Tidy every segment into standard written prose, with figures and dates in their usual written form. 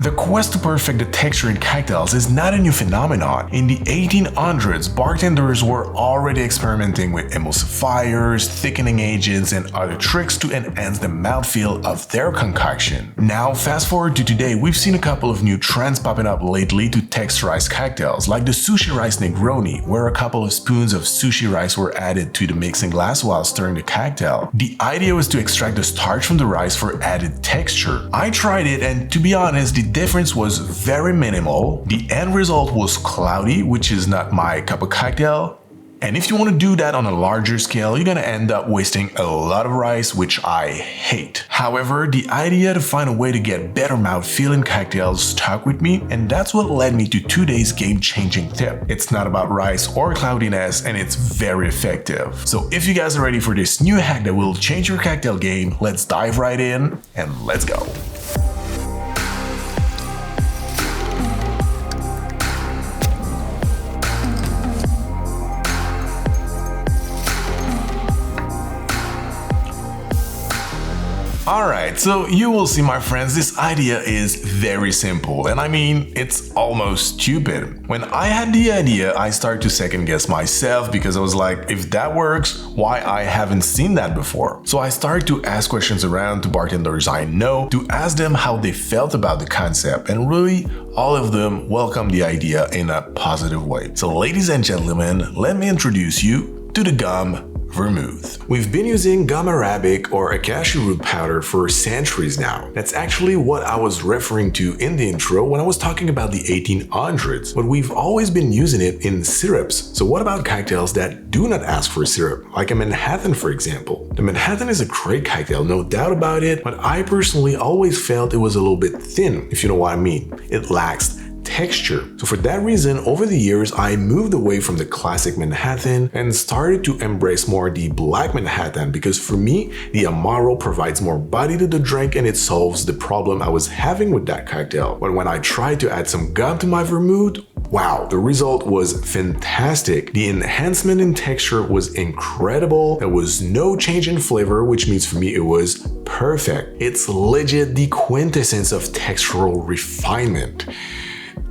The quest to perfect the texture in cocktails is not a new phenomenon. In the 1800s, bartenders were already experimenting with emulsifiers, thickening agents, and other tricks to enhance the mouthfeel of their concoction. Now, fast forward to today, we've seen a couple of new trends popping up lately to texturize cocktails, like the sushi rice Negroni, where a couple of spoons of sushi rice were added to the mixing glass while stirring the cocktail. The idea was to extract the starch from the rice for added texture. I tried it, and to be honest, the difference was very minimal. The end result was cloudy, which is not my cup of cocktail. And if you want to do that on a larger scale, you're gonna end up wasting a lot of rice, which I hate. However, the idea to find a way to get better mouthfeel in cocktails stuck with me, and that's what led me to today's game-changing tip. It's not about rice or cloudiness, and it's very effective. So if you guys are ready for this new hack that will change your cocktail game, let's dive right in and let's go. Alright, so you will see, my friends, this idea is very simple, and I mean, it's almost stupid. When I had the idea, I started to second guess myself because I was like, if that works, why I haven't seen that before? So I started to ask questions around to bartenders I know to ask them how they felt about the concept, and really, all of them welcomed the idea in a positive way. So ladies and gentlemen, let me introduce you to the Gomme Vermouth. We've been using gum arabic or acacia root powder for centuries now. That's actually what I was referring to in the intro when I was talking about the 1800s, but we've always been using it in syrups. So what about cocktails that do not ask for syrup, like a Manhattan, for example? The Manhattan is a great cocktail, no doubt about it, but I personally always felt it was a little bit thin, if you know what I mean. It lacks texture. So for that reason, over the years, I moved away from the classic Manhattan and started to embrace more the black Manhattan, because for me, the Amaro provides more body to the drink and it solves the problem I was having with that cocktail. But when I tried to add some gum to my vermouth, wow, the result was fantastic. The enhancement in texture was incredible. There was no change in flavor, which means for me it was perfect. It's legit the quintessence of textural refinement.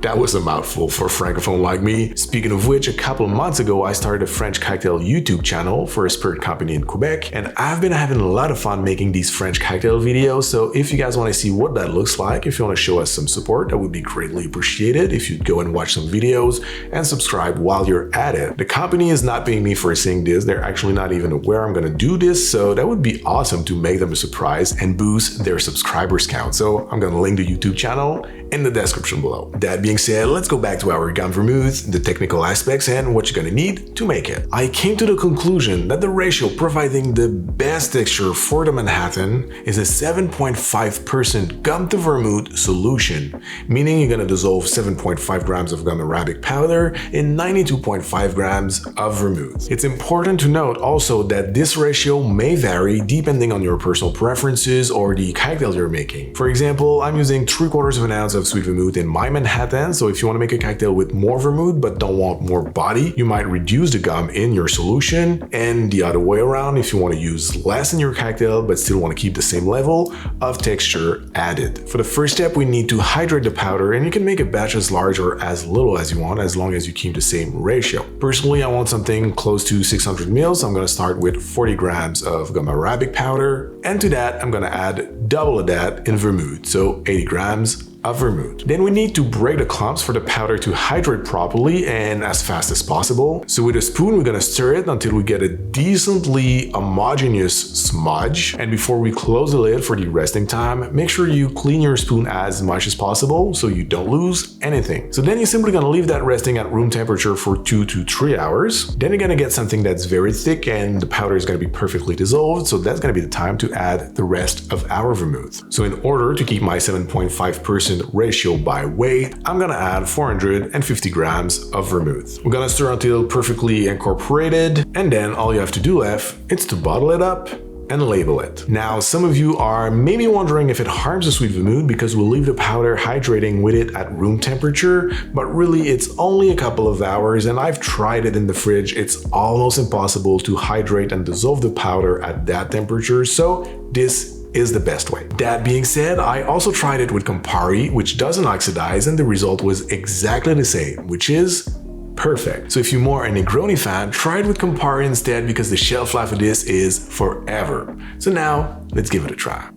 That was a mouthful for a francophone like me. Speaking of which, a couple of months ago, I started a French cocktail YouTube channel for a spirit company in Quebec, and I've been having a lot of fun making these French cocktail videos. So if you guys want to see what that looks like, if you want to show us some support, that would be greatly appreciated if you'd go and watch some videos and subscribe while you're at it. The company is not paying me for saying this. They're actually not even aware I'm going to do this, so that would be awesome to make them a surprise and boost their subscribers count. So I'm going to link the YouTube channel in the description below. That being said, let's go back to our Gomme Vermouth, the technical aspects, and what you're gonna need to make it. I came to the conclusion that the ratio providing the best texture for the Manhattan is a 7.5% gum to vermouth solution, meaning you're gonna dissolve 7.5 grams of gum arabic powder in 92.5 grams of vermouth. It's important to note also that this ratio may vary depending on your personal preferences or the cocktail you're making. For example, I'm using 3/4 ounce of sweet vermouth in my Manhattan, so if you want to make a cocktail with more vermouth but don't want more body, you might reduce the gum in your solution, and the other way around, if you want to use less in your cocktail but still want to keep the same level of texture added. For the first step, we need to hydrate the powder, and you can make a batch as large or as little as you want as long as you keep the same ratio. Personally, I want something close to 600 ml, so I'm going to start with 40 grams of gum arabic powder, and to that I'm going to add double of that in vermouth, so 80 grams of vermouth. Then we need to break the clumps for the powder to hydrate properly and as fast as possible. So with a spoon, we're gonna stir it until we get a decently homogeneous smudge. And before we close the lid for the resting time, make sure you clean your spoon as much as possible so you don't lose anything. So then you're simply gonna leave that resting at room temperature for 2 to 3 hours. Then you're gonna get something that's very thick and the powder is gonna be perfectly dissolved. So that's gonna be the time to add the rest of our vermouth. So in order to keep my 7.5% ratio by weight, I'm gonna add 450 grams of vermouth. We're gonna stir until perfectly incorporated, and then all you have to do left is to bottle it up and label it. Now, some of you are maybe wondering if it harms the sweet vermouth because we'll leave the powder hydrating with it at room temperature, but really it's only a couple of hours, and I've tried it in the fridge. It's almost impossible to hydrate and dissolve the powder at that temperature, so this is the best way. That being said, I also tried it with Campari, which doesn't oxidize, and the result was exactly the same, which is perfect. So if you're more a Negroni fan, try it with Campari instead because the shelf life of this is forever. So now, let's give it a try.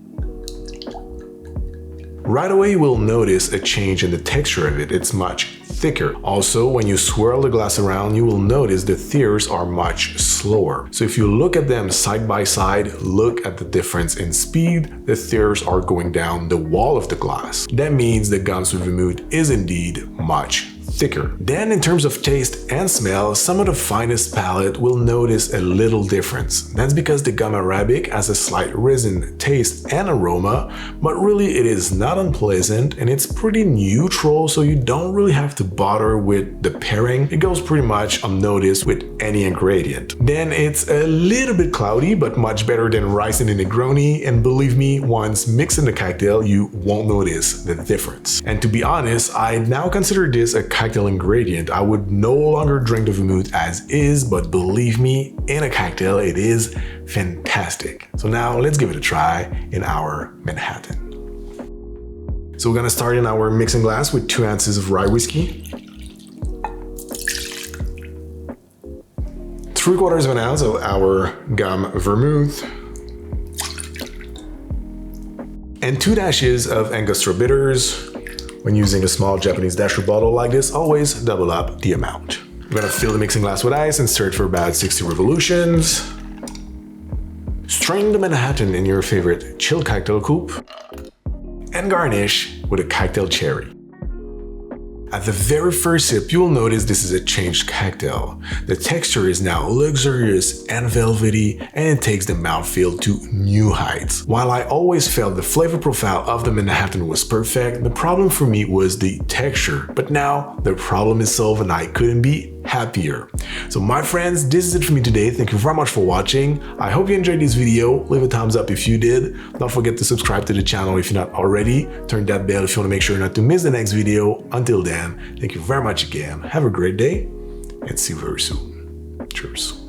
Right away, you will notice a change in the texture of it. It's much thicker. Also, when you swirl the glass around, you will notice the tears are much slower. So if you look at them side by side, look at the difference in speed, the tears are going down the wall of the glass. That means the Gomme Vemrouth is indeed much thicker. Then in terms of taste and smell, some of the finest palate will notice a little difference. That's because the gum arabic has a slight resin taste and aroma, but really it is not unpleasant and it's pretty neutral, so you don't really have to bother with the pairing. It goes pretty much unnoticed with any ingredient. Then it's a little bit cloudy, but much better than rice in a Negroni, and believe me, once mixed in the cocktail, you won't notice the difference. And to be honest, I now consider this a cocktail ingredient. I would no longer drink the vermouth as is, but believe me, in a cocktail it is fantastic. So now let's give it a try in our Manhattan. So we're gonna start in our mixing glass with 2 ounces of rye whiskey, 3/4 of an ounce of our Gomme Vemrouth, and 2 dashes of Angostura bitters. When using a small Japanese dasher bottle like this, always double up the amount. We're gonna fill the mixing glass with ice and stir it for about 60 revolutions. Strain the Manhattan in your favorite chilled cocktail coupe and garnish with a cocktail cherry. At the very first sip, you will notice this is a changed cocktail. The texture is now luxurious and velvety, and it takes the mouthfeel to new heights. While I always felt the flavor profile of the Manhattan was perfect, the problem for me was the texture. But now, the problem is solved and I couldn't be happier. So my friends, this is it for me today. Thank you very much for watching. I hope you enjoyed this video. Leave a thumbs up if you did. Don't forget to subscribe to the channel if you're not already. Turn that bell if you want to make sure not to miss the next video. Until then, thank you very much again. Have a great day and see you very soon. Cheers.